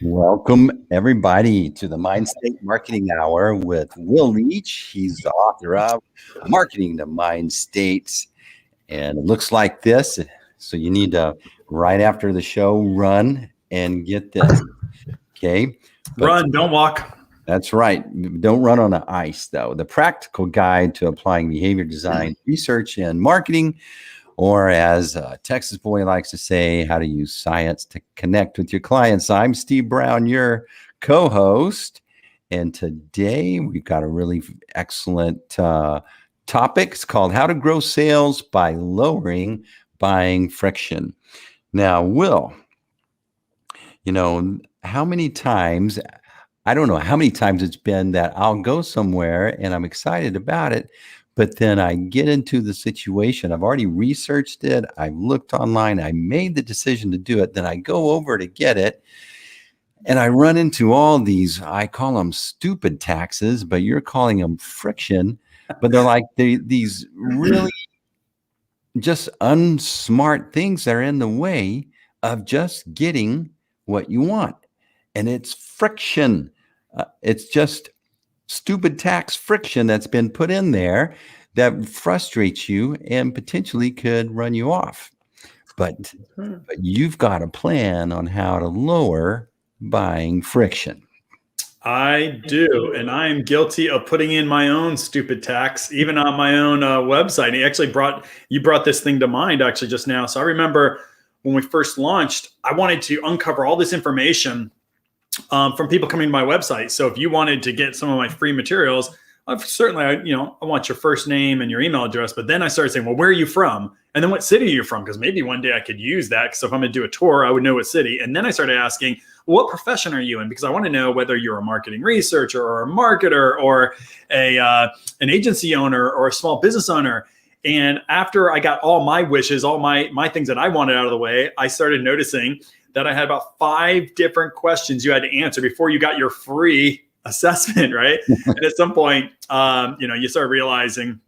Welcome, everybody, to the Mindstate Marketing Hour with Will Leach. He's the author of Marketing to Mind States. And it looks like this. So you need to, right after the show, run and get this. Okay. Run, don't walk. That's right. Don't run on the ice, though. The practical guide to applying behavior design, research, and marketing, or as a Texas boy likes to say, how to use science to connect with your clients. I'm Steve Brown, your co-host. And today we've got a really excellent topic. It's called How to Grow Sales by Lowering Buying Friction. Now, Will, how many times, I don't know how many times it's been that I'll go somewhere and I'm excited about it, but then I get into the situation. I've already researched it. I've looked online. I made the decision to do it. Then I go over to get it. And I run into all these, I call them stupid taxes, but you're calling them friction. But they're like these really just unsmart things that are in the way of just getting what you want. And it's friction. It's just stupid tax friction that's been put in there that frustrates you and potentially could run you off. But you've got a plan on how to lower buying friction. I do, and I am guilty of putting in my own stupid tax, even on my own website. You brought this thing to mind actually just now. So I remember when we first launched, I wanted to uncover all this information from people coming to my website. So if you wanted to get some of my free materials, I want your first name and your email address. But then I started saying, well, where are you from? And then what city are you from? Because maybe one day I could use that. So if I'm going to do a tour, I would know what city. And then I started asking, well, what profession are you in? Because I want to know whether you're a marketing researcher or a marketer or an agency owner or a small business owner. And after I got all my wishes, all my things that I wanted out of the way, I started noticing that I had about 5 different questions you had to answer before you got your free assessment, right? And at some point, you start realizing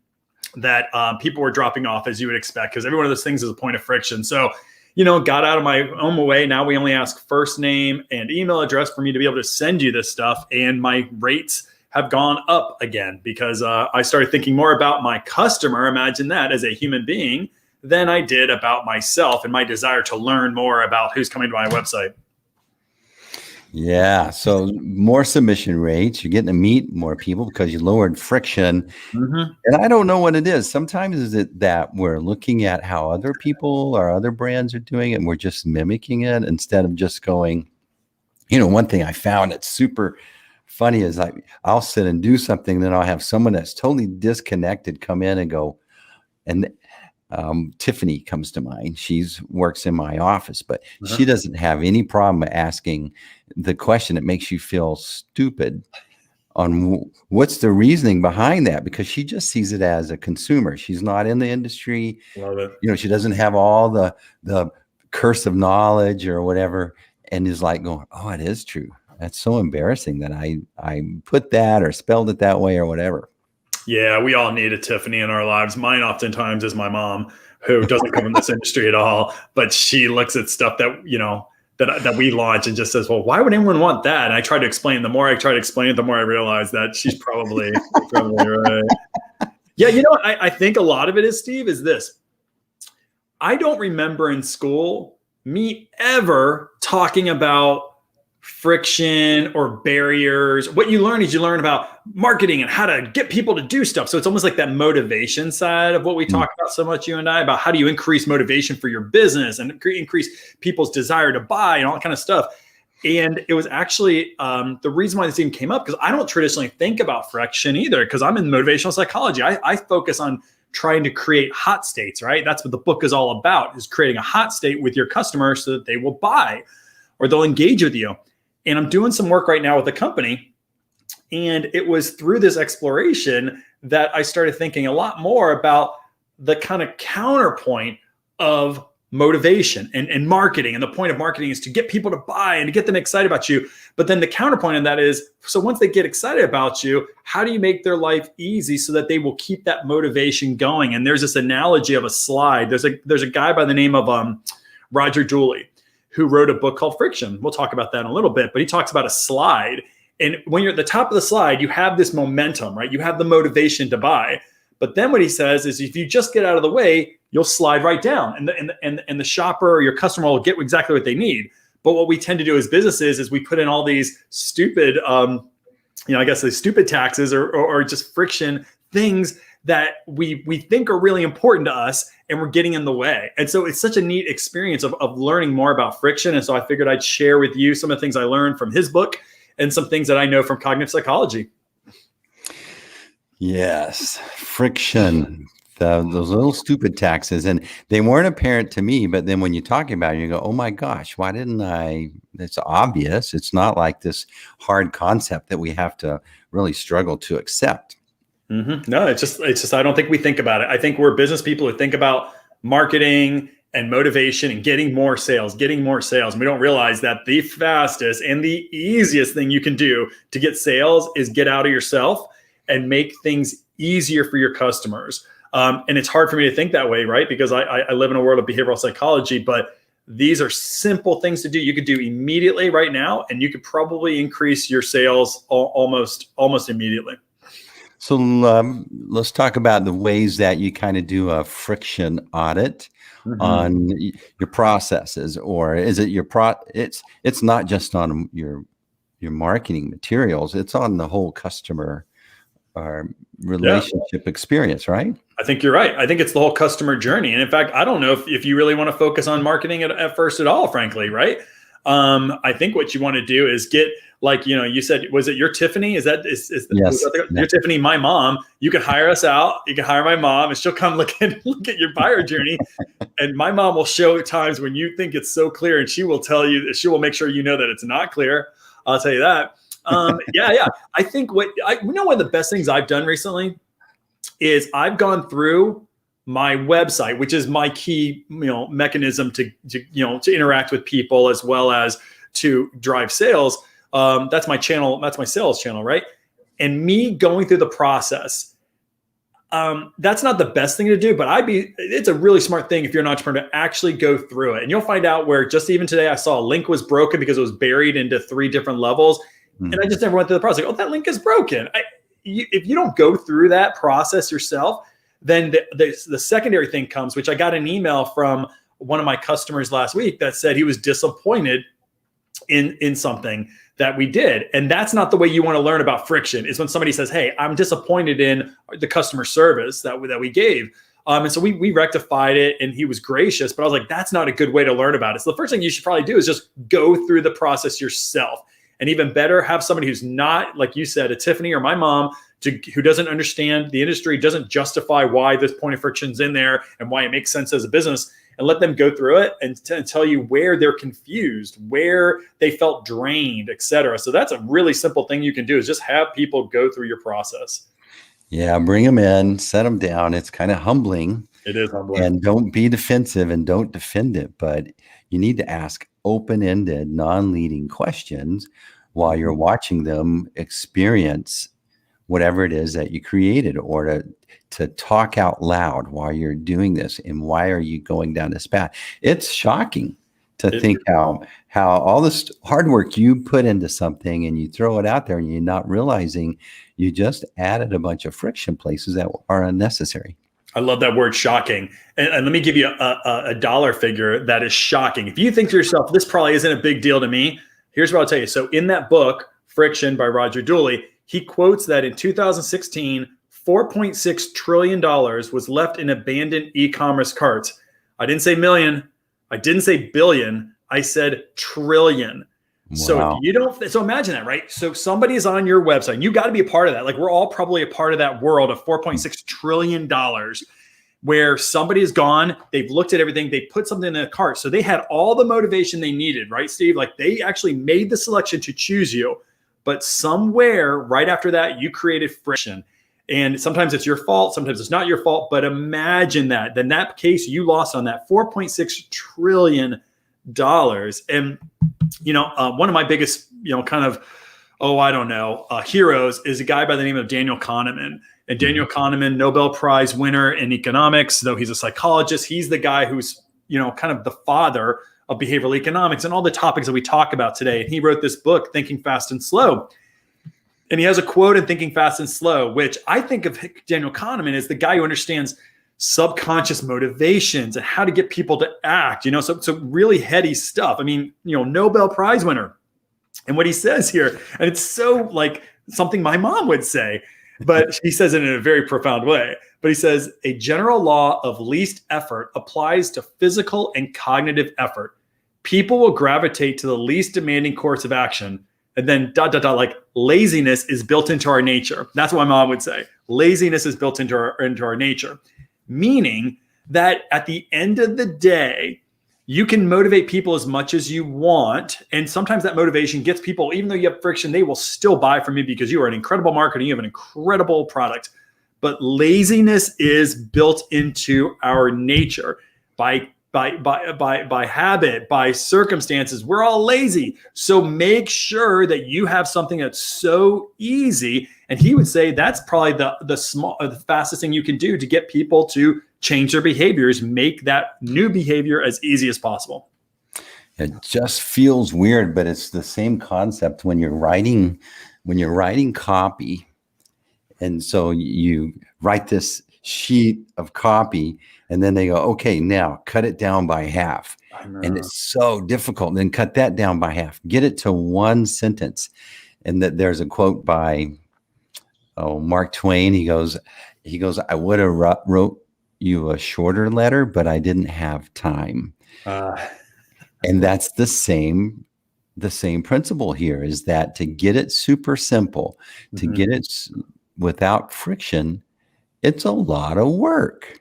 that people were dropping off as you would expect, because every one of those things is a point of friction. So, got out of my own way. Now we only ask first name and email address for me to be able to send you this stuff. And my rates have gone up again because I started thinking more about my customer, imagine that, as a human being, than I did about myself and my desire to learn more about who's coming to my website. Yeah. So more submission rates, you're getting to meet more people because you lowered friction. Mm-hmm. And I don't know what it is. Sometimes is it that we're looking at how other people or other brands are doing it and we're just mimicking it instead of just going, one thing I found that's super funny is I'll sit and do something, then I'll have someone that's totally disconnected come in and go, and Tiffany comes to mind. She works in my office, but she doesn't have any problem asking the question that makes you feel stupid on what's the reasoning behind that, because she just sees it as a consumer. She's not in the industry. Love it. She doesn't have all the curse of knowledge or whatever, and is like going, oh, it is true. That's so embarrassing that I put that or spelled it that way or whatever. Yeah, we all need a Tiffany in our lives. Mine oftentimes is my mom, who doesn't come in this industry at all, but she looks at stuff that, that we launch and just says, well, why would anyone want that? And I try to explain. The more I try to explain it, the more I realize that she's probably right. Yeah, I think a lot of it is, Steve, is this. I don't remember in school me ever talking about friction or barriers. What you learn about marketing and how to get people to do stuff. So it's almost like that motivation side of what we talk about so much, you and I, about how do you increase motivation for your business and increase people's desire to buy and all that kind of stuff. And it was actually the reason why this even came up, because I don't traditionally think about friction either, because I'm in motivational psychology. I focus on trying to create hot states, right? That's what the book is all about, is creating a hot state with your customers so that they will buy or they'll engage with you. And I'm doing some work right now with a company. And it was through this exploration that I started thinking a lot more about the kind of counterpoint of motivation and marketing. And the point of marketing is to get people to buy and to get them excited about you. But then the counterpoint of that is, so once they get excited about you, how do you make their life easy so that they will keep that motivation going? And there's this analogy of a slide. There's a guy by the name of Roger Dooley, who wrote a book called Friction. We'll talk about that in a little bit, but he talks about a slide. And when you're at the top of the slide, you have this momentum, right? You have the motivation to buy. But then what he says is if you just get out of the way, you'll slide right down, and the shopper or your customer will get exactly what they need. But what we tend to do as businesses is we put in all these stupid, I guess the stupid taxes or just friction things that we think are really important to us, and we're getting in the way. And so it's such a neat experience of learning more about friction. And so I figured I'd share with you some of the things I learned from his book and some things that I know from cognitive psychology. Yes, friction, those little stupid taxes. And they weren't apparent to me, but then when you talk about it, you go, oh my gosh, why didn't I? It's obvious. It's not like this hard concept that we have to really struggle to accept. Mm-hmm. No, it's just, I don't think we think about it. I think we're business people who think about marketing and motivation and getting more sales. And we don't realize that the fastest and the easiest thing you can do to get sales is get out of yourself and make things easier for your customers. And it's hard for me to think that way, right? Because I live in a world of behavioral psychology, but these are simple things to do. You could do immediately right now, and you could probably increase your sales almost immediately. So let's talk about the ways that you kind of do a friction audit on your processes, or is it it's not just on your marketing materials, it's on the whole customer relationship experience, right? I think you're right. I think it's the whole customer journey. And in fact, I don't know if you really want to focus on marketing at first at all, frankly, right? I think what you want to do is get, like, you said, was it your Tiffany? Yes, your Tiffany, my mom. You can hire us out. You can hire my mom, and she'll come look at your buyer journey. And my mom will show times when you think it's so clear, and she will tell you, she will make sure you know that it's not clear. I'll tell you that. Yeah. I think one of the best things I've done recently is I've gone through my website, which is my key, mechanism to interact with people as well as to drive sales. That's my channel. That's my sales channel, right? And me going through the process, that's not the best thing to do, but it's a really smart thing if you're an entrepreneur to actually go through it. And you'll find out where just even today I saw a link was broken because it was buried into 3 different levels. And I just never went through the process. Like, oh, that link is broken. If you don't go through that process yourself, then the secondary thing comes, which I got an email from one of my customers last week that said he was disappointed in something that we did. And that's not the way you want to learn about friction, is when somebody says, hey, I'm disappointed in the customer service that we gave. And so we rectified it, and he was gracious, but I was like, that's not a good way to learn about it. So the first thing you should probably do is just go through the process yourself. And even better, have somebody who's not, like you said, a Tiffany or my mom, who doesn't understand the industry, doesn't justify why this point of friction's in there and why it makes sense as a business, and let them go through it and tell you where they're confused, where they felt drained, et cetera. So that's a really simple thing you can do, is just have people go through your process. Yeah, bring them in, set them down. It's kind of humbling. It is humbling. And don't be defensive and don't defend it, but you need to ask open-ended, non-leading questions while you're watching them experience whatever it is that you created, or to talk out loud while you're doing this. And why are you going down this path? It's shocking to think how all this hard work you put into something, and you throw it out there, and you're not realizing you just added a bunch of friction places that are unnecessary. I love that word, shocking. And let me give you a dollar figure that is shocking. If you think to yourself, this probably isn't a big deal to me, here's what I'll tell you. So in that book, Friction by Roger Dooley, he quotes that in 2016, $4.6 trillion was left in abandoned e-commerce carts. I didn't say million. I didn't say billion. I said trillion. Wow. So if you don't, so imagine that, right? So somebody is on your website, and you got to be a part of that. Like, we're all probably a part of that world of $4.6 trillion, where somebody is gone. They've looked at everything. They put something in a cart. So they had all the motivation they needed, right, Steve? Like, they actually made the selection to choose you. But somewhere right after that, you created friction. And sometimes it's your fault. Sometimes it's not your fault. But imagine that. Then that case, you lost on that $4.6 trillion. And, one of my biggest, heroes is a guy by the name of Daniel Kahneman. And Daniel Kahneman, Nobel Prize winner in economics, though he's a psychologist. He's the guy who's, kind of the father of behavioral economics and all the topics that we talk about today. And he wrote this book, Thinking Fast and Slow. And he has a quote in Thinking Fast and Slow, which I think of Daniel Kahneman as the guy who understands subconscious motivations and how to get people to act, so really heady stuff. I mean, Nobel Prize winner. And what he says here, and it's so like something my mom would say, but he says it in a very profound way. But he says, a general law of least effort applies to physical and cognitive effort. People will gravitate to the least demanding course of action. And then ... like laziness is built into our nature. That's what my mom would say. Laziness is built into our nature, meaning that at the end of the day, you can motivate people as much as you want. And sometimes that motivation gets people, even though you have friction, they will still buy from you because you are an incredible marketer. You have an incredible product. But laziness is built into our nature by habit, by circumstances. We're all lazy. So make sure that you have something that's so easy. And he would say that's probably the fastest thing you can do to get people to change their behaviors, make that new behavior as easy as possible. It just feels weird, but it's the same concept when you're writing copy. And so you write this sheet of copy and then they go, okay, now cut it down by half. And it's so difficult. And then cut that down by half, get it to one sentence. And that there's a quote by Mark Twain. He goes, I would have wrote you a shorter letter, but I didn't have time. And that's the same principle here, is that to get it super simple, to get it without friction, it's a lot of work.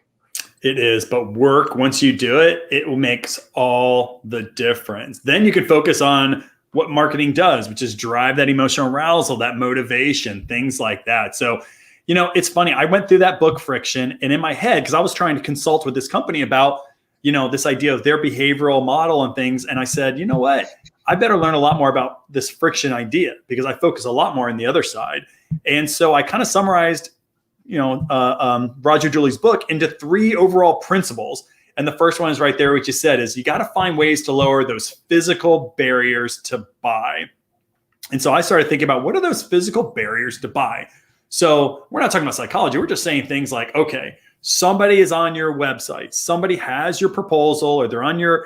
It is, but work, once you do it, it makes all the difference. Then you can focus on what marketing does, which is drive that emotional arousal, that motivation, things like that. So, it's funny. I went through that book, Friction, and in my head, because I was trying to consult with this company about, this idea of their behavioral model and things. And I said, you know what? I better learn a lot more about this friction idea because I focus a lot more on the other side. And so I kind of summarized, Roger Dooley's book into 3 overall principles. And the first one is right there, what you said, is you got to find ways to lower those physical barriers to buy. And so I started thinking about, what are those physical barriers to buy? So we're not talking about psychology. We're just saying things like, okay, somebody is on your website, somebody has your proposal, or they're on your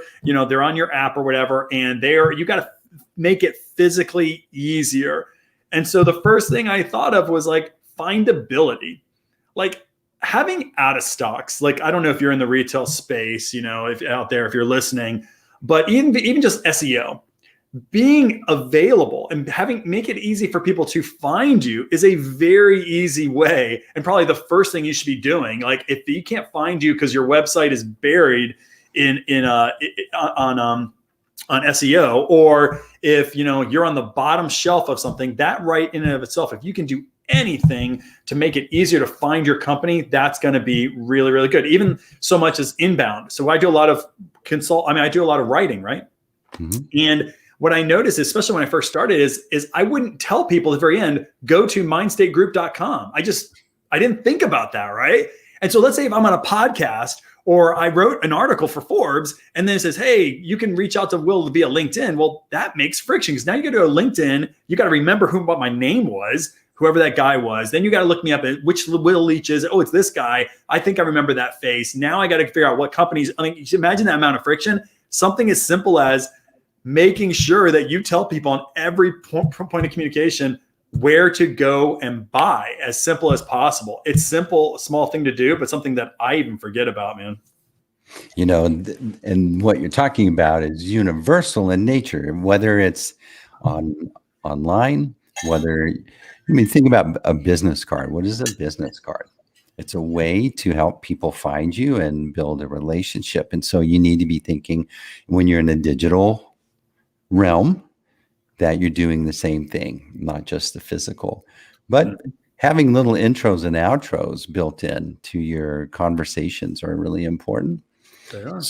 app or whatever, and you got to make it physically easier. And so the first thing I thought of was like findability, like having out of stocks. Like, I don't know if you're in the retail space, if out there, if you're listening, but even just SEO, being available and make it easy for people to find you is a very easy way. And probably the first thing you should be doing. Like, if you can't find you because your website is buried on SEO, or if you're on the bottom shelf of something, that right in and of itself, if you can do anything to make it easier to find your company, that's going to be really, really good. Even so much as inbound. So I do a lot of I do a lot of writing, right? Mm-hmm. And what I noticed, especially when I first started, is I wouldn't tell people at the very end, go to mindstategroup.com. I didn't think about that, right? And so let's say if I'm on a podcast, or I wrote an article for Forbes, and then it says, hey, you can reach out to Will via LinkedIn. Well, that makes friction, because now you go to a LinkedIn, you got to remember what my name was, whoever that guy was. Then you got to look me up at which Will Leach is. Oh, it's this guy. I think I remember that face. Now I got to figure out what companies. I mean, you should imagine that amount of friction. Something as simple as making sure that you tell people on every point of communication where to go and buy, as simple as possible. It's simple, a small thing to do, but something that I even forget about, man. And what you're talking about is universal in nature, whether it's online, think about a business card. What is a business card? It's a way to help people find you and build a relationship. And so you need to be thinking, when you're in the digital realm, that you're doing the same thing, not just the physical, but having little intros and outros built in to your conversations are really important. They are.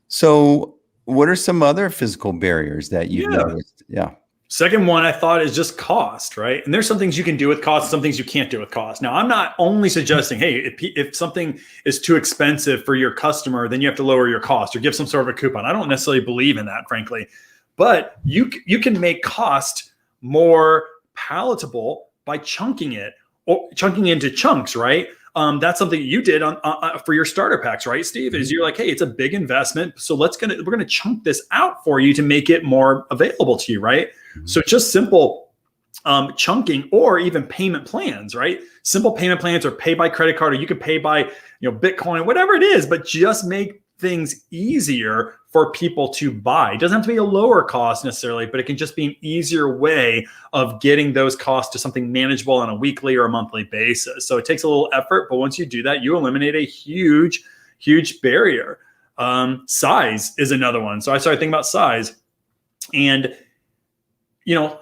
So what are some other physical barriers that you've noticed? Yeah. Second one I thought is just cost, right? And there's some things you can do with cost, some things you can't do with cost. Now, I'm not only suggesting, hey, if something is too expensive for your customer, then you have to lower your cost or give some sort of a coupon. I don't necessarily believe in that, frankly. But you can make cost more palatable by chunking it or chunking into chunks, right? That's something you did on for your starter packs, right, Steve? Is you're like, hey, it's a big investment, so we're gonna chunk this out for you to make it more available to you, right? Mm-hmm. So just simple chunking or even payment plans, right? Simple payment plans or pay by credit card, or you could pay by Bitcoin, whatever it is, but just make things easier for people to buy. It doesn't have to be a lower cost necessarily, but it can just be an easier way of getting those costs to something manageable on a weekly or a monthly basis. So it takes a little effort, but once you do that, you eliminate a huge, huge barrier. Size is another one. So I started thinking about size, and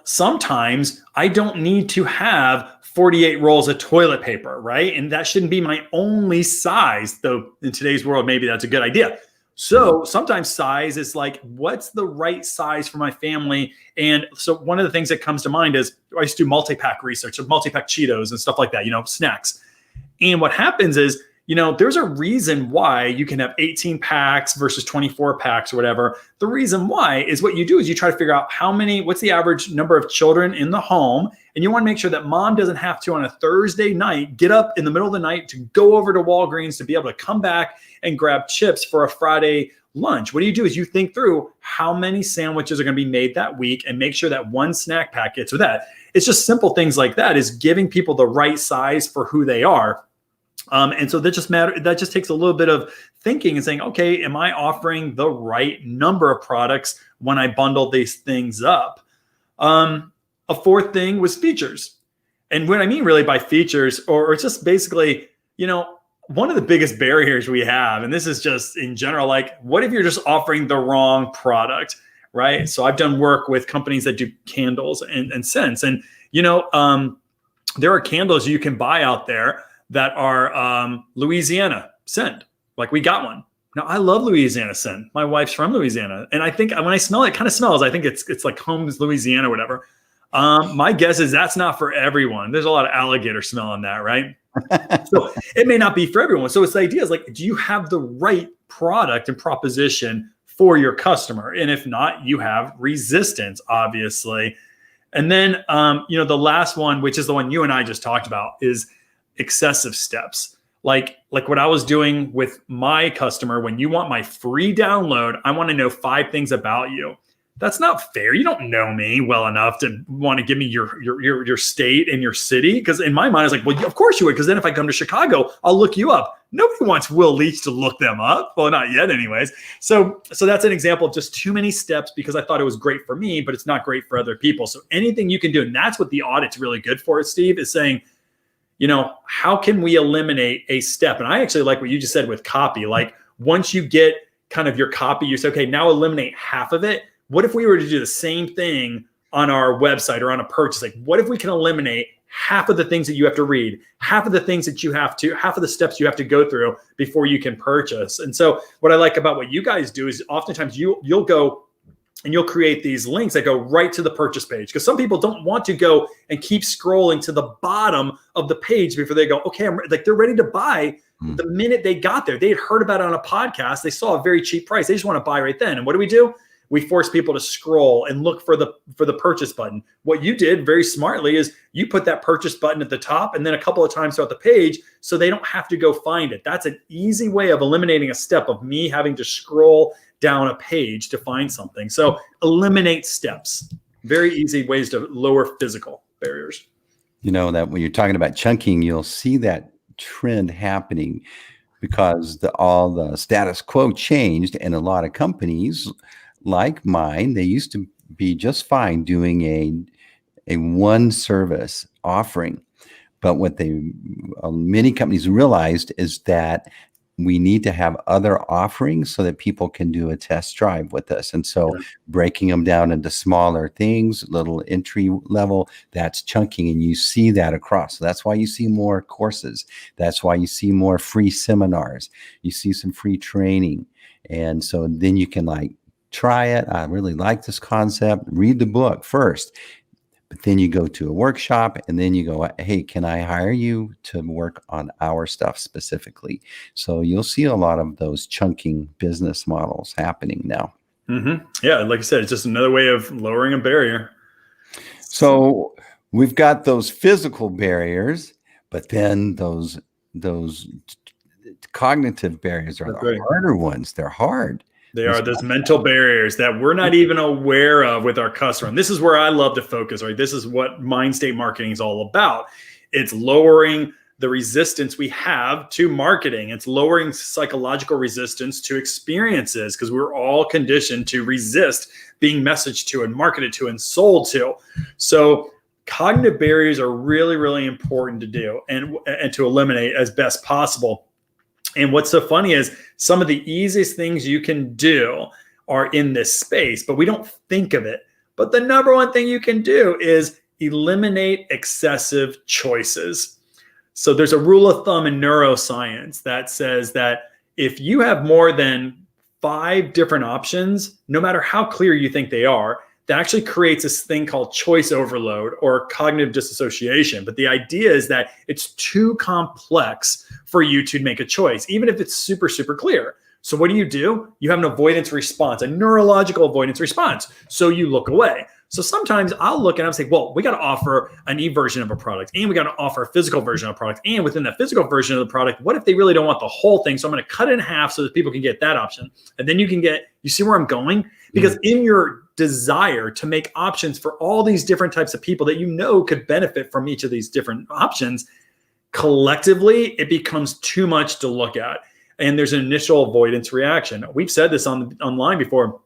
sometimes I don't need to have 48 rolls of toilet paper, right? And that shouldn't be my only size, though in today's world, maybe that's a good idea. So sometimes size is like, what's the right size for my family? And so one of the things that comes to mind is I used to do multi-pack research of multi-pack Cheetos and stuff like that, snacks. And what happens is, there's a reason why you can have 18 packs versus 24 packs or whatever. The reason why is what you do is you try to figure out what's the average number of children in the home. And you want to make sure that mom doesn't have to, on a Thursday night, get up in the middle of the night to go over to Walgreens to be able to come back and grab chips for a Friday lunch. What do? Is you think through how many sandwiches are going to be made that week and make sure that one snack pack gets with that. It's just simple things like that, is giving people the right size for who they are. And so that just takes a little bit of thinking and saying, okay, am I offering the right number of products when I bundle these things up? A fourth thing was features. And what I mean really by features, or it's just basically, one of the biggest barriers we have, and this is just in general, like, what if you're just offering the wrong product, right? So I've done work with companies that do candles and scents. And, there are candles you can buy out there that are Louisiana scent. Like, we got one. Now, I love Louisiana scent. My wife's from Louisiana. And I think when I smell it, it kind of smells, I think it's like Holmes, Louisiana, or whatever. My guess is that's not for everyone. There's a lot of alligator smell in that, right? So it may not be for everyone. So it's the idea is like, do you have the right product and proposition for your customer? And if not, you have resistance, obviously. And then, the last one, which is the one you and I just talked about, is excessive steps. Like what I was doing with my customer, when you want my free download, I want to know 5 things about you. That's not fair. You don't know me well enough to want to give me your state and your city. Because in my mind, it's like, well, of course you would. Because then if I come to Chicago, I'll look you up. Nobody wants Will Leach to look them up. Well, not yet anyways. So that's an example of just too many steps, because I thought it was great for me, but it's not great for other people. So anything you can do, and that's what the audit's really good for, Steve, is saying, how can we eliminate a step? And I actually like what you just said with copy. Like, once you get kind of your copy, you say, okay, now eliminate half of it. What if we were to do the same thing on our website or on a purchase? Like, what if we can eliminate half of the things that you have to read, half of the steps you have to go through before you can purchase? And so what I like about what you guys do is oftentimes you'll go and you'll create these links that go right to the purchase page, because some people don't want to go and keep scrolling to the bottom of the page before they go, okay, they're ready to buy the minute they got there. They had heard about it on a podcast. They saw a very cheap price. They just want to buy right then. And what do? We force people to scroll and look for the purchase button. What you did very smartly is you put that purchase button at the top and then a couple of times throughout the page, so they don't have to go find it. That's an easy way of eliminating a step of me having to scroll down a page to find something. So eliminate steps. Very easy ways to lower physical barriers. That when you're talking about chunking, you'll see that trend happening because all the status quo changed, and a lot of companies like mine, they used to be just fine doing a one service offering. But what many companies realized is that we need to have other offerings so that people can do a test drive with us. And so breaking them down into smaller things, little entry level, that's chunking. And you see that across. So that's why you see more courses. That's why you see more free seminars. You see some free training. And so then you can try it. I really like this concept. Read the book first. But then you go to a workshop and then you go, hey, can I hire you to work on our stuff specifically? So you'll see a lot of those chunking business models happening now. Mm-hmm. Yeah, like I said, it's just another way of lowering a barrier. So we've got those physical barriers, but then those cognitive barriers are the harder ones. They're hard. They are those mental barriers that we're not even aware of with our customer. And this is where I love to focus, right? This is what Mindstate Marketing is all about. It's lowering the resistance we have to marketing. It's lowering psychological resistance to experiences, because we're all conditioned to resist being messaged to and marketed to and sold to. So cognitive barriers are really, really important to do and to eliminate as best possible. And what's so funny is some of the easiest things you can do are in this space, but we don't think of it. But the number one thing you can do is eliminate excessive choices. So there's a rule of thumb in neuroscience that says that if you have more than 5 different options, no matter how clear you think they are, that actually creates this thing called choice overload or cognitive disassociation. But the idea is that it's too complex for you to make a choice, even if it's super, super clear. So what do? You have an avoidance response, a neurological avoidance response. So you look away. So sometimes I'll look and I'll say, well, we got to offer an e-version of a product, and we got to offer a physical version of a product. And within the physical version of the product, what if they really don't want the whole thing? So I'm going to cut it in half so that people can get that option. And then you see where I'm going? Because in your desire to make options for all these different types of people that you know could benefit from each of these different options, collectively, it becomes too much to look at. And there's an initial avoidance reaction. We've said this online before.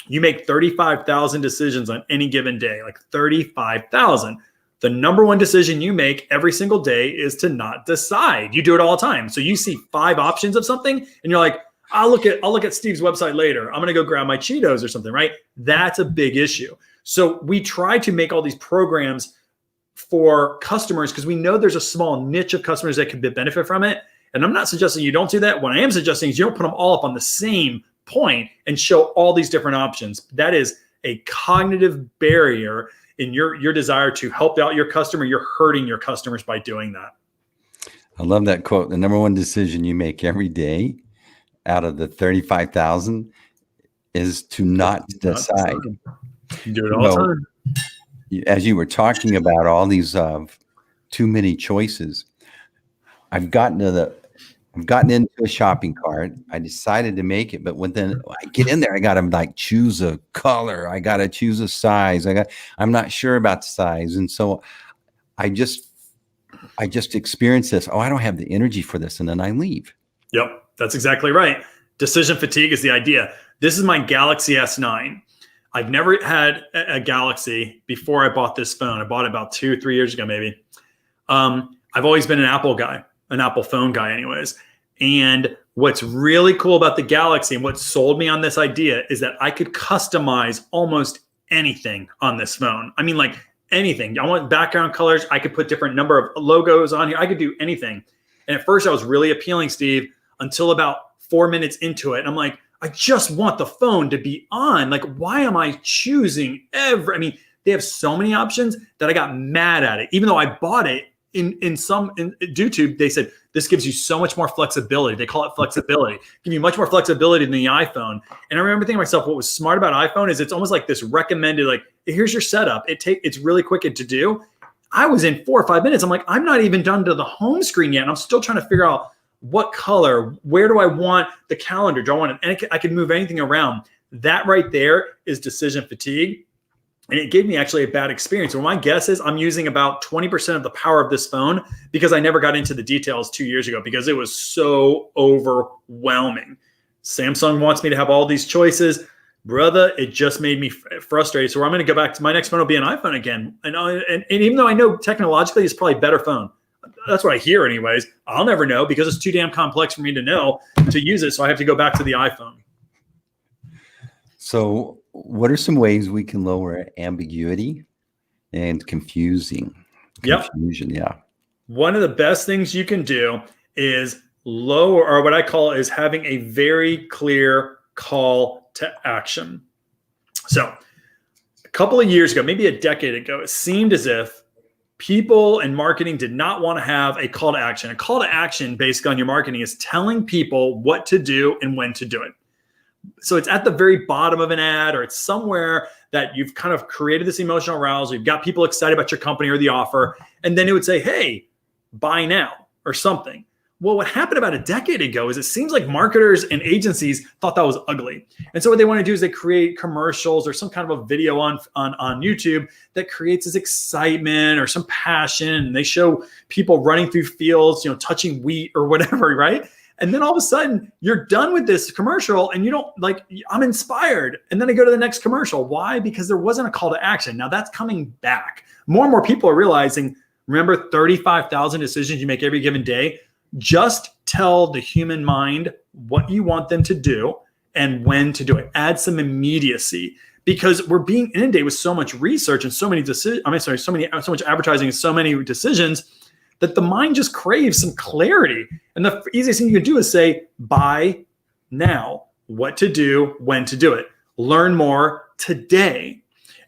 You make 35,000 decisions on any given day, like 35,000. The number one decision you make every single day is to not decide. You do it all the time. So you see 5 options of something and you're like, I'll look at Steve's website later. I'm going to go grab my Cheetos or something, right? That's a big issue. So we try to make all these programs for customers because we know there's a small niche of customers that could benefit from it. And I'm not suggesting you don't do that. What I am suggesting is you don't put them all up on the same point and show all these different options. That is a cognitive barrier in your desire to help out your customer. You're hurting your customers by doing that. I love that quote. The number one decision you make every day out of the 35,000 is to not decide. You do it all the time. As you were talking about all these too many choices, I've gotten into a shopping cart. I decided to make it, but when then I get in there, I got to like choose a color. I got to choose a size. I'm not sure about the size. And so I just experienced this. Oh, I don't have the energy for this. And then I leave. Yep. That's exactly right. Decision fatigue is the idea. This is my Galaxy S9. I've never had a Galaxy before I bought this phone. I bought it about 2-3 years ago, maybe. I've always been an Apple guy, an Apple phone guy anyways. And what's really cool about the Galaxy and what sold me on this idea is that I could customize almost anything on this phone. I mean, like anything. I want background colors. I could put different number of logos on here. I could do anything. And at first I was really appealing, Steve, until about 4 minutes into it. And I'm like, I just want the phone to be on. Like, why am I choosing they have so many options that I got mad at it. Even though I bought it in YouTube, they said, this gives you so much more flexibility. They call it flexibility. Give you much more flexibility than the iPhone. And I remember thinking to myself, what was smart about iPhone is it's almost like this recommended, like, here's your setup. It's really quick to do. I was in 4 or 5 minutes. I'm like, I'm not even done to the home screen yet. And I'm still trying to figure out what color, where do I want the calendar? Do I want it? And I can move anything around. That right there is decision fatigue. And it gave me actually a bad experience. And my guess is I'm using about 20% of the power of this phone because I never got into the details 2 years ago because it was so overwhelming. Samsung wants me to have all these choices. Brother, it just made me frustrated. So I'm going to go back to my next phone will be an iPhone again. And even though I know technologically it's probably a better phone, that's what I hear anyways. I'll never know because it's too damn complex for me to know to use it. So I have to go back to the iPhone. So what are some ways we can lower ambiguity and confusion? Yeah. One of the best things you can do is lower, or what I call is having a very clear call to action. So a couple of years ago, maybe a decade ago, it seemed as if people in marketing did not want to have a call to action. A call to action based on your marketing is telling people what to do and when to do it. So it's at the very bottom of an ad, or it's somewhere that you've kind of created this emotional arousal. You've got people excited about your company or the offer. And then it would say, hey, buy now or something. Well, what happened about a decade ago is it seems like marketers and agencies thought that was ugly. And so what they want to do is they create commercials or some kind of a video on YouTube that creates this excitement or some passion. And they show people running through fields, touching wheat or whatever, right? And then all of a sudden you're done with this commercial and you don't I'm inspired. And then I go to the next commercial. Why? Because there wasn't a call to action. Now that's coming back. More and more people are realizing, remember 35,000 decisions you make every given day? Just tell the human mind what you want them to do and when to do it. Add some immediacy, because we're being inundated with so much research and so many decisions. So much advertising and so many decisions that the mind just craves some clarity. And the easiest thing you can do is say, buy now, what to do, when to do it. Learn more today.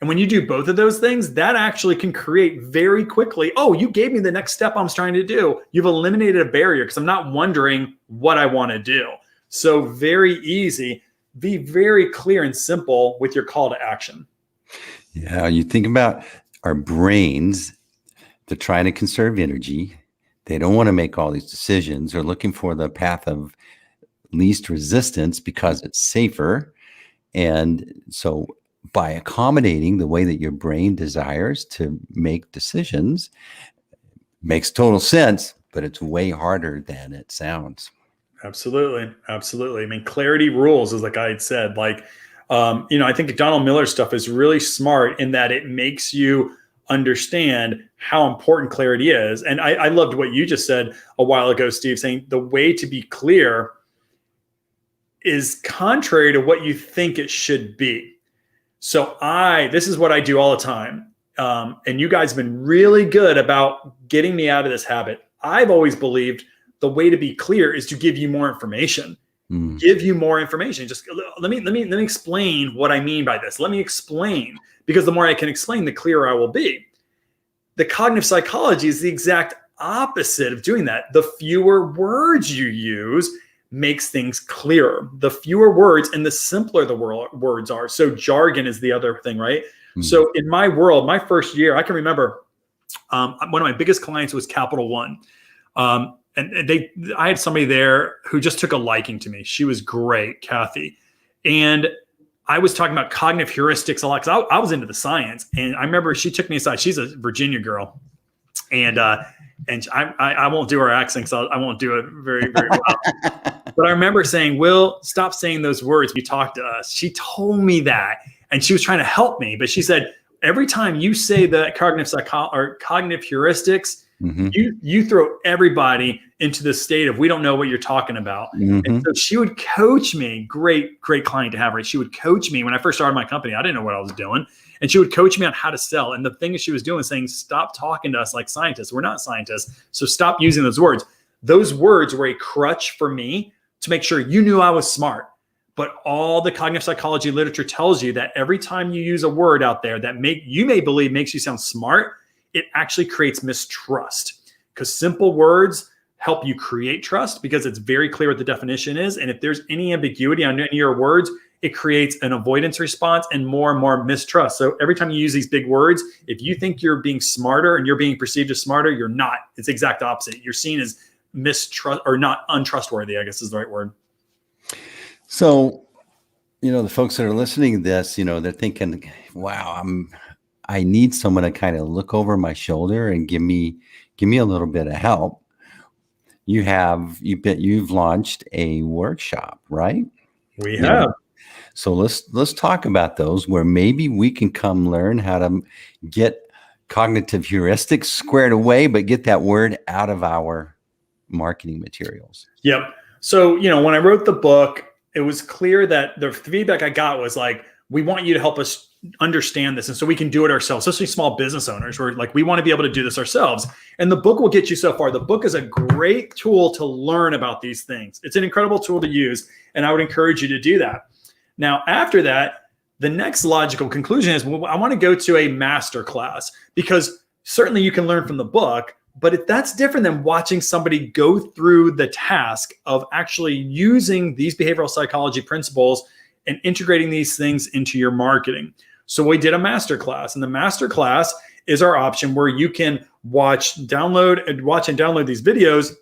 And when you do both of those things, that actually can create very quickly, oh, you gave me the next step I'm trying to do. You've eliminated a barrier because I'm not wondering what I want to do. So very easy. Be very clear and simple with your call to action. Yeah, you think about our brains. They're trying to conserve energy. They don't want to make all these decisions. They're looking for the path of least resistance because it's safer. And so by accommodating the way that your brain desires to make decisions, makes total sense, but it's way harder than it sounds. Absolutely. Absolutely. I mean, clarity rules, as like I had said. I think Donald Miller's stuff is really smart in that it makes you understand how important clarity is. And I loved what you just said a while ago, Steve, saying the way to be clear is contrary to what you think it should be. So this is what I do all the time. And you guys have been really good about getting me out of this habit. I've always believed the way to be clear is to give you more information. Give you more information. Just let me explain what I mean by this. Let me explain, because the more I can explain, the clearer I will be. The cognitive psychology is the exact opposite of doing that. The fewer words you use makes things clearer. The fewer words and the simpler the words are. So jargon is the other thing, right? So in my world, my first year, I can remember one of my biggest clients was Capital One. I had somebody there who just took a liking to me. She was great, Kathy. And I was talking about cognitive heuristics a lot because I was into the science. And I remember she took me aside. She's a Virginia girl. And I won't do her accent because I won't do it very, very well. But I remember saying, Will, stop saying those words. You talk to us. She told me that. And she was trying to help me. But she said, every time you say the cognitive heuristics, you throw everybody into the state of, we don't know what you're talking about. And so she would coach me. Great client to have, right? She would coach me when I first started my company. I didn't know what I was doing. And she would coach me on how to sell. And the thing that she was doing was saying, stop talking to us like scientists. We're not scientists. So stop using those words. Those words were a crutch for me to make sure you knew I was smart. But all the cognitive psychology literature tells you that every time you use a word out there that you may believe makes you sound smart, it actually creates mistrust, because simple words help you create trust because it's very clear what the definition is. And if there's any ambiguity on any of your words, it creates an avoidance response and more mistrust. So every time you use these big words, if you think you're being smarter and you're being perceived as smarter, you're not. It's the exact opposite. You're seen as mistrust or not untrustworthy, I guess is the right word. So, the folks that are listening to this, they're thinking, wow, I need someone to kind of look over my shoulder and give me a little bit of help. You've launched a workshop, right? We have. So let's talk about those, where maybe we can come learn how to get cognitive heuristics squared away, but get that word out of our marketing materials. Yep. So, when I wrote the book, it was clear that the feedback I got was like, we want you to help us understand this. And so we can do it ourselves, especially small business owners. We're like, we want to be able to do this ourselves. And the book will get you so far. The book is a great tool to learn about these things. It's an incredible tool to use. And I would encourage you to do that. Now, after that, The next logical conclusion is, well, I want to go to a master class, because certainly you can learn from the book, but that's different than watching somebody go through the task of actually using these behavioral psychology principles and integrating these things into your marketing. So we did a master class, and the master class is our option where you can watch and download these videos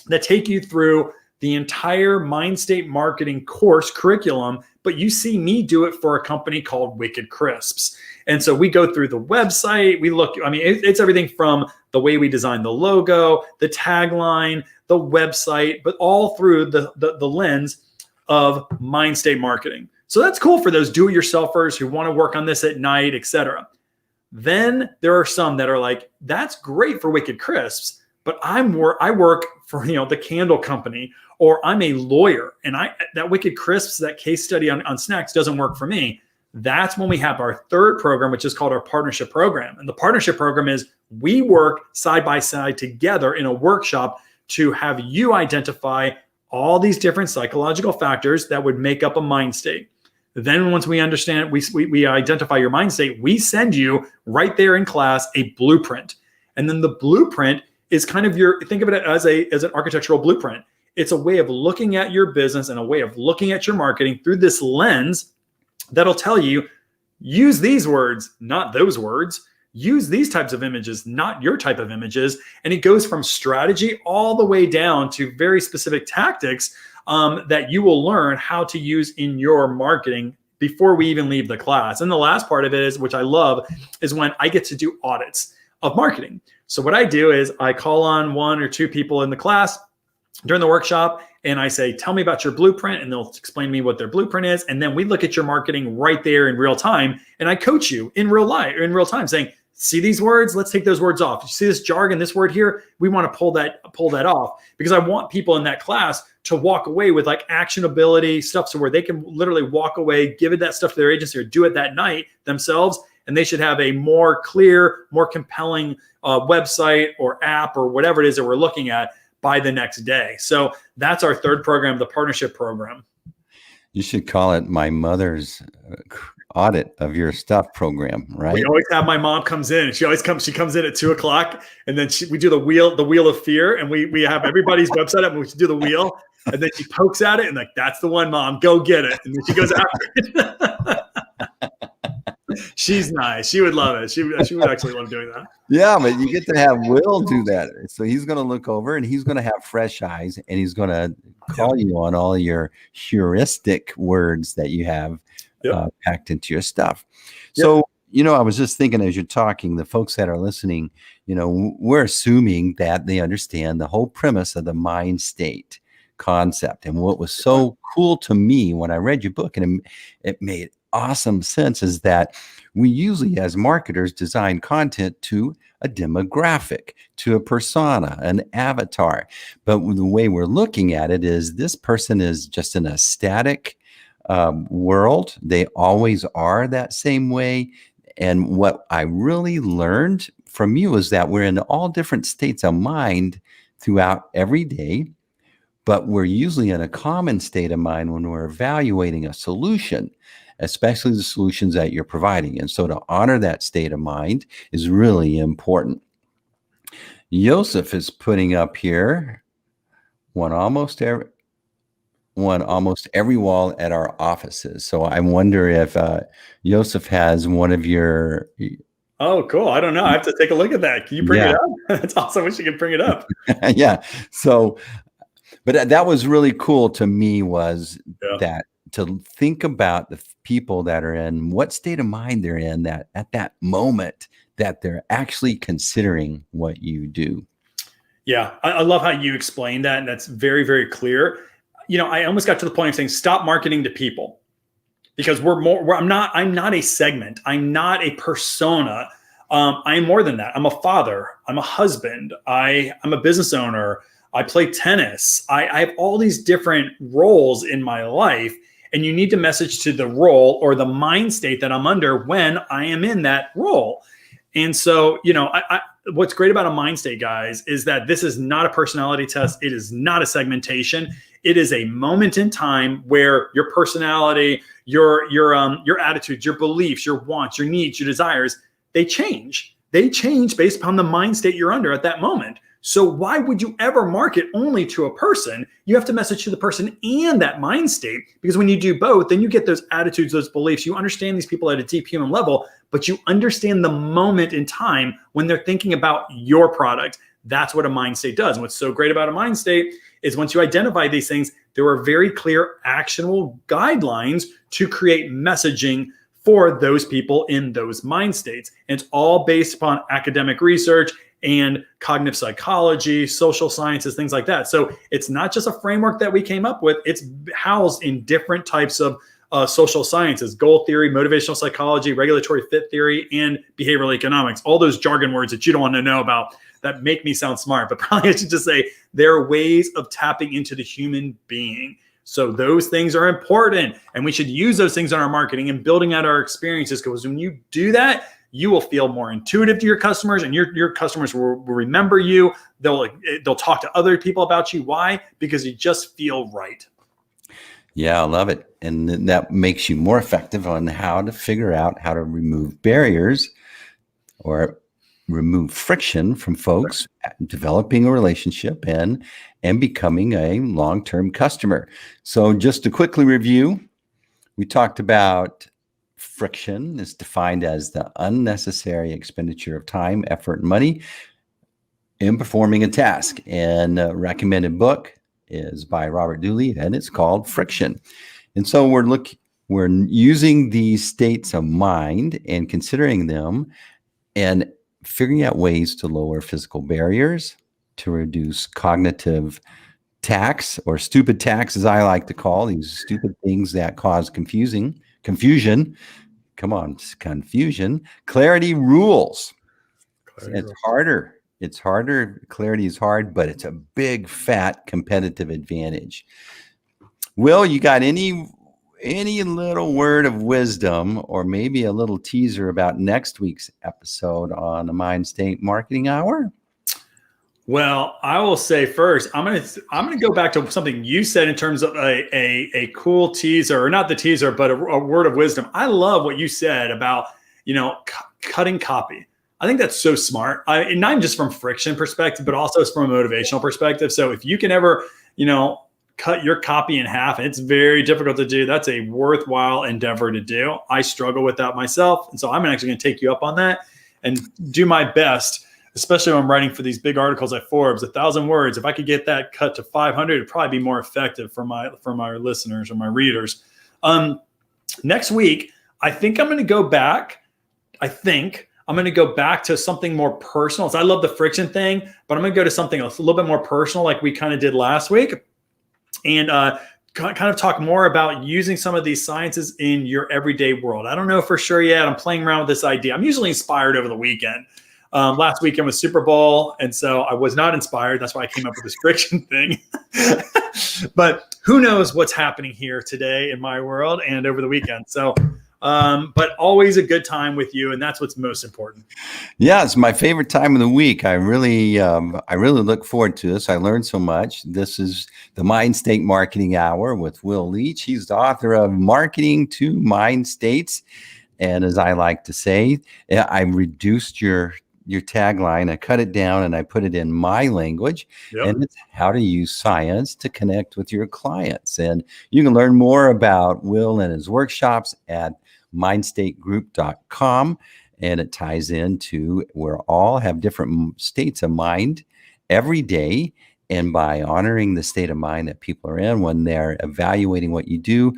that take you through the entire Mindstate marketing course curriculum, but you see me do it for a company called Wicked Crisps. And so we go through the website, we look, it's everything from the way we design the logo, the tagline, the website, but all through the lens of Mindstate marketing. So that's cool for those do-it-yourselfers who want to work on this at night, etc. Then there are some that are like, that's great for Wicked Crisps, but I work for the candle company, or I'm a lawyer, and that Wicked Crisps, that case study on snacks doesn't work for me. That's when we have our third program, which is called our partnership program. And the partnership program is we work side by side together in a workshop to have you identify all these different psychological factors that would make up a mind state. Then once we understand, we identify your mind state, we send you right there in class a blueprint. And then the blueprint is kind of think of it as an architectural blueprint. It's a way of looking at your business and a way of looking at your marketing through this lens that'll tell you, use these words, not those words. Use these types of images, not your type of images. And it goes from strategy all the way down to very specific tactics that you will learn how to use in your marketing before we even leave the class. And the last part of it is, which I love, is when I get to do audits of marketing. So what I do is I call on one or two people in the class during the workshop, and I say, tell me about your blueprint, and they'll explain to me what their blueprint is. And then we look at your marketing right there in real time, and I coach you in real time, saying, see these words? Let's take those words off. You see this jargon, this word here? We want to pull that off, because I want people in that class to walk away with like actionability stuff, so where they can literally walk away, give it that stuff to their agency, or do it that night themselves. And they should have a more clear, more compelling website or app or whatever it is that we're looking at by the next day. So that's our third program, the partnership program. You should call it my mother's audit of your stuff program, right? We always have my mom comes in. She comes in at 2:00, and then we do the wheel of fear, and we have everybody's website up, and we do the wheel, and then she pokes at it and like, that's the one, Mom, go get it. And then she goes after it. She's nice. She would love it. She would actually love doing that. Yeah, but you get to have Will do that. So he's going to look over, and he's going to have fresh eyes, and he's going to call you on all your heuristic words that you have packed into your stuff. So, I was just thinking as you're talking, the folks that are listening, we're assuming that they understand the whole premise of the mind state concept. And what was so cool to me when I read your book, and it made awesome sense, is that we usually as marketers design content to a demographic, to a persona, an avatar. But the way we're looking at it is this person is just in a static world. They always are that same way. And what I really learned from you is that we're in all different states of mind throughout every day, but we're usually in a common state of mind when we're evaluating a solution, especially the solutions that you're providing. And so to honor that state of mind is really important. Joseph is putting up here one almost every wall at our offices. So I wonder if Joseph has one of your... Oh, cool. I don't know. I have to take a look at that. Can you bring it up? That's awesome. I wish you could bring it up. Yeah. So, but that was really cool to me, was that to think about the people that are in what state of mind they're in, that at that moment that they're actually considering what you do. Yeah. I love how you explained that. And that's very, very clear. I almost got to the point of saying, stop marketing to people, because I'm not a segment. I'm not a persona. I'm more than that. I'm a father. I'm a husband. I'm a business owner. I play tennis. I have all these different roles in my life, and you need to message to the role or the mind state that I'm under when I am in that role. And so, what's great about a mind state, guys, is that this is not a personality test. It is not a segmentation. It is a moment in time where your personality, your attitudes, your beliefs, your wants, your needs, your desires, they change. They change based upon the mind state you're under at that moment. So why would you ever market only to a person? You have to message to the person and that mind state, because when you do both, then you get those attitudes, those beliefs. You understand these people at a deep human level, but you understand the moment in time when they're thinking about your product. That's what a mind state does. And what's so great about a mind state is once you identify these things, there are very clear actionable guidelines to create messaging for those people in those mind states. And it's all based upon academic research and cognitive psychology, social sciences, things like that. So it's not just a framework that we came up with. It's housed in different types of social sciences, goal theory, motivational psychology, regulatory fit theory, and behavioral economics. All those jargon words that you don't want to know about that make me sound smart, but probably I should just say there are ways of tapping into the human being. So those things are important, and we should use those things in our marketing and building out our experiences, because when you do that, you will feel more intuitive to your customers, and your customers will remember you. They'll talk to other people about you. Why? Because you just feel right. Yeah, I love it. And that makes you more effective on how to figure out how to remove barriers or remove friction from folks developing a relationship and becoming a long-term customer. So just to quickly review, we talked about friction is defined as the unnecessary expenditure of time, effort, and money in performing a task. And a recommended book is by Robert Dooley, and it's called Friction. And so we're using these states of mind and considering them and figuring out ways to lower physical barriers, to reduce cognitive tax, or stupid tax, as I like to call these stupid things that cause confusion. Come on, confusion. Clarity rules. It's harder. It's harder. Clarity is hard, but it's a big, fat competitive advantage. Will, you got any little word of wisdom, or maybe a little teaser about next week's episode on the Mindstate Marketing Hour? Well, I will say first, I'm gonna go back to something you said in terms of a cool teaser, or not the teaser, but a word of wisdom. I love what you said about cutting copy. I think that's so smart. And not just from friction perspective, but also from a motivational perspective. So if you can ever cut your copy in half, and it's very difficult to do, that's a worthwhile endeavor to do. I struggle with that myself, and so I'm actually going to take you up on that and do my best. Especially when I'm writing for these big articles at Forbes, 1,000 words. If I could get that cut to 500, it'd probably be more effective for my listeners or my readers. Next week, I think I'm going to go back. To something more personal. So I love the friction thing, but I'm going to go to something else, a little bit more personal, like we kind of did last week, and kind of talk more about using some of these sciences in your everyday world. I don't know for sure yet. I'm playing around with this idea. I'm usually inspired over the weekend. Last weekend was Super Bowl, and so I was not inspired. That's why I came up with this friction thing. But who knows what's happening here today in my world and over the weekend. So, but always a good time with you, and that's what's most important. Yeah, it's my favorite time of the week. I really look forward to this. I learned so much. This is the Mindstate Marketing Hour with Will Leach. He's the author of Marketing to Mind States. And as I like to say, I reduced your tagline. I cut it down and I put it in my language. Yep. And it's how to use science to connect with your clients. And you can learn more about Will and his workshops at mindstategroup.com. And it ties into we all have different states of mind every day. And by honoring the state of mind that people are in when they're evaluating what you do,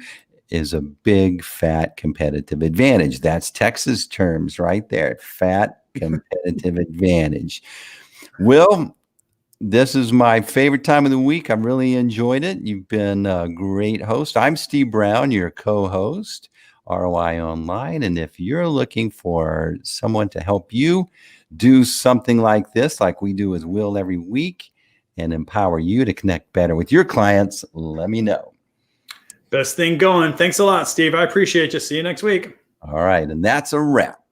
is a big, fat competitive advantage. That's Texas terms right there. Fat competitive advantage. Will, this is my favorite time of the week. I've really enjoyed it. You've been a great host. I'm Steve Brown, your co-host, ROI Online. And if you're looking for someone to help you do something like this, like we do with Will every week, and empower you to connect better with your clients, let me know. Best thing going. Thanks a lot, Steve. I appreciate you. See you next week. All right. And that's a wrap.